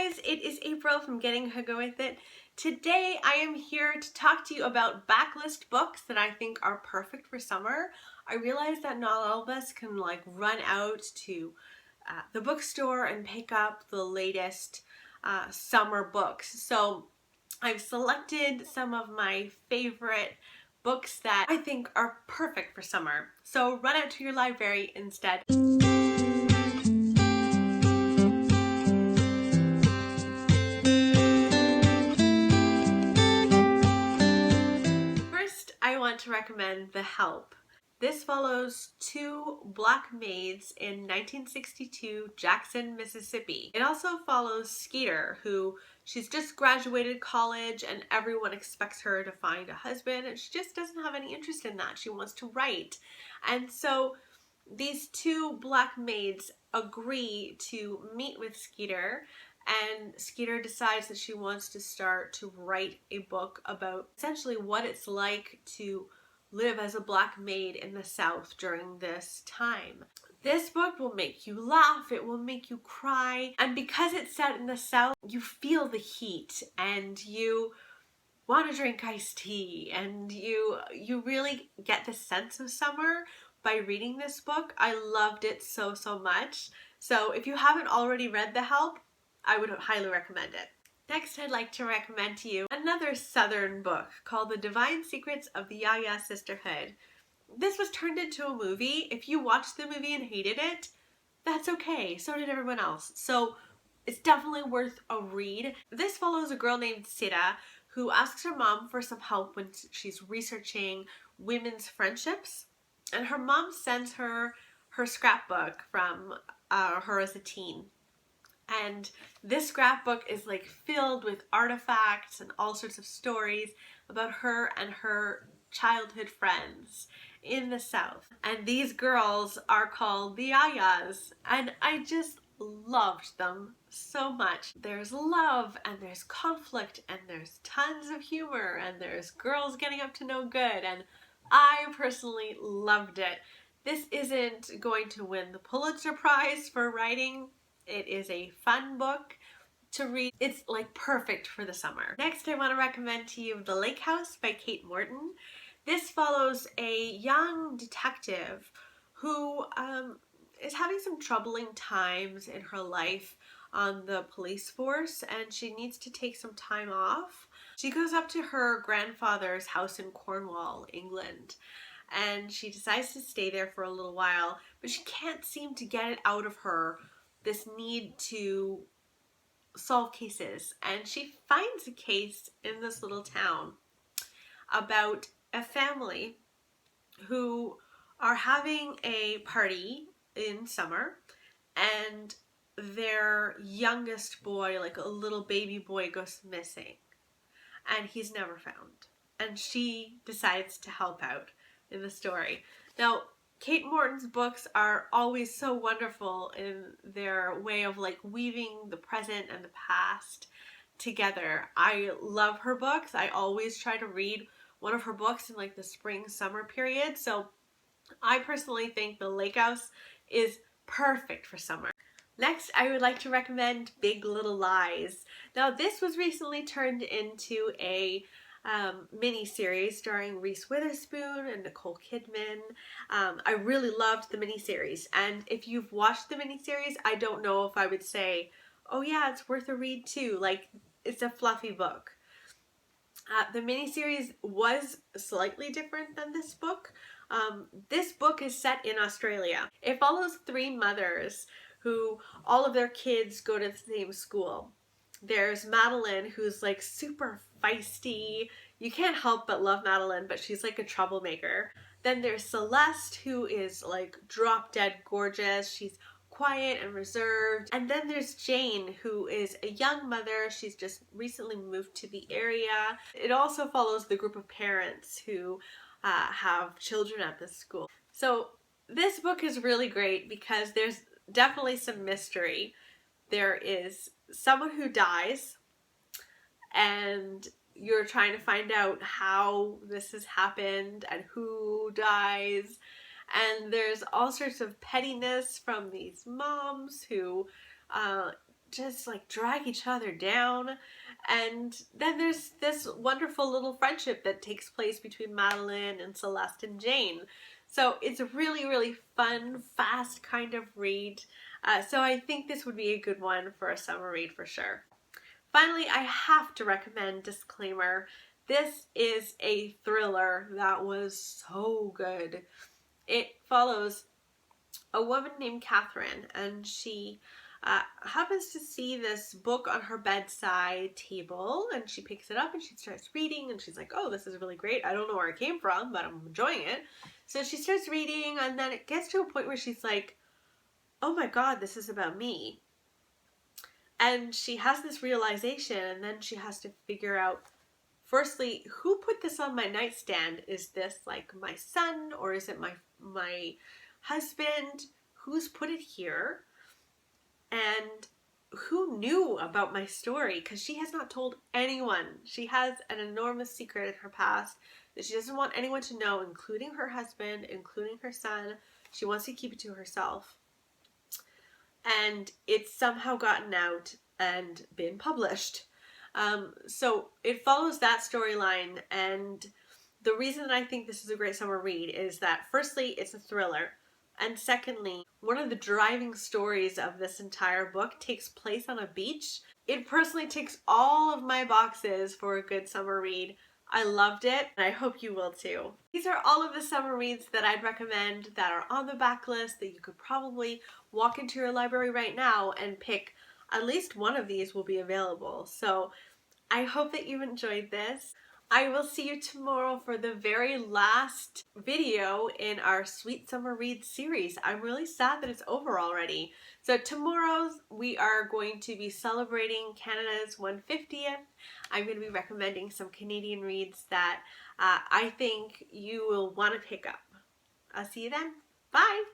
guys, it is April from Getting Her Go With It. Today I am here to talk to you about backlist books that I think are perfect for summer. I realize that not all of us can run out to the bookstore and pick up the latest summer books. So I've selected some of my favorite books that I think are perfect for summer. So run out to your library instead. I want to recommend The Help. This follows two black maids in 1962 Jackson, Mississippi. It also follows Skeeter, who she's just graduated college and everyone expects her to find a husband, and she just doesn't have any interest in that. She wants to write. And so these two black maids agree to meet with Skeeter, and Skeeter decides that she wants to start to write a book about essentially what it's like to live as a black maid in the South during this time. This book will make you laugh, it will make you cry, and because it's set in the South, you feel the heat and you want to drink iced tea, and you really get the sense of summer by reading this book. I loved it so much. So if you haven't already read The Help, I would highly recommend it. Next, I'd like to recommend to you another Southern book called The Divine Secrets of the Yaya Sisterhood. This was turned into a movie. If you watched the movie and hated it, that's okay. So did everyone else. So it's definitely worth a read. This follows a girl named Sita who asks her mom for some help when she's researching women's friendships. And her mom sends her her scrapbook from her as a teen. And this scrapbook is filled with artifacts and all sorts of stories about her and her childhood friends in the South. And these girls are called the Yayas, and I just loved them so much. There's love and there's conflict and there's tons of humor and there's girls getting up to no good, and I personally loved it. This isn't going to win the Pulitzer Prize for writing. It is a fun book to read. It's perfect for the summer. Next, I want to recommend to you The Lake House by Kate Morton. This follows a young detective who is having some troubling times in her life on the police force, and she needs to take some time off. She goes up to her grandfather's house in Cornwall, England, and she decides to stay there for a little while, but she can't seem to get it out of her, this need to solve cases. And she finds a case in this little town about a family who are having a party in summer, and their youngest boy, a little baby boy, goes missing and he's never found, and she decides to help out in the story. Now, Kate Morton's books are always so wonderful in their way of weaving the present and the past together. I love her books. I always try to read one of her books in the spring summer period. So I personally think The Lake House is perfect for summer. Next, I would like to recommend Big Little Lies. Now, this was recently turned into a mini-series starring Reese Witherspoon and Nicole Kidman. I really loved the mini-series, and if you've watched the mini-series, I don't know if I would say, oh yeah, it's worth a read too. It's a fluffy book. The mini-series was slightly different than this book. This book is set in Australia. It follows three mothers who all of their kids go to the same school. There's Madeline, who's super feisty. You can't help but love Madeline, but she's a troublemaker. Then there's Celeste, who is drop dead gorgeous. She's quiet and reserved. And then there's Jane, who is a young mother. She's just recently moved to the area. It also follows the group of parents who have children at this school. So this book is really great because there's definitely some mystery. There is someone who dies, and you're trying to find out how this has happened and who dies. And there's all sorts of pettiness from these moms who just like drag each other down. And then there's this wonderful little friendship that takes place between Madeline and Celeste and Jane. So it's a really, really fun, fast kind of read. So I think this would be a good one for a summer read for sure. Finally, I have to recommend Disclaimer. This is a thriller that was so good. It follows a woman named Katherine, and she happens to see this book on her bedside table, and she picks it up and she starts reading, and she's like, oh, this is really great. I don't know where it came from, but I'm enjoying it. So she starts reading, and then it gets to a point where she's like, oh my God, this is about me. And she has this realization, and then she has to figure out, firstly, who put this on my nightstand? Is this like my son, or is it my husband? Who's put it here? And who knew about my story? Because she has not told anyone. She has an enormous secret in her past that she doesn't want anyone to know, including her husband, including her son. She wants to keep it to herself. And it's somehow gotten out and been published. So it follows that storyline, and the reason that I think this is a great summer read is that firstly, it's a thriller, and secondly, one of the driving stories of this entire book takes place on a beach. It personally ticks all of my boxes for a good summer read. I loved it, and I hope you will too. These are all of the summer reads that I'd recommend that are on the backlist that you could probably walk into your library right now and pick. At least one of these will be available. So I hope that you enjoyed this. I will see you tomorrow for the very last video in our Sweet Summer Reads series. I'm really sad that it's over already. So tomorrow we are going to be celebrating Canada's 150th. I'm going to be recommending some Canadian reads that I think you will want to pick up. I'll see you then. Bye!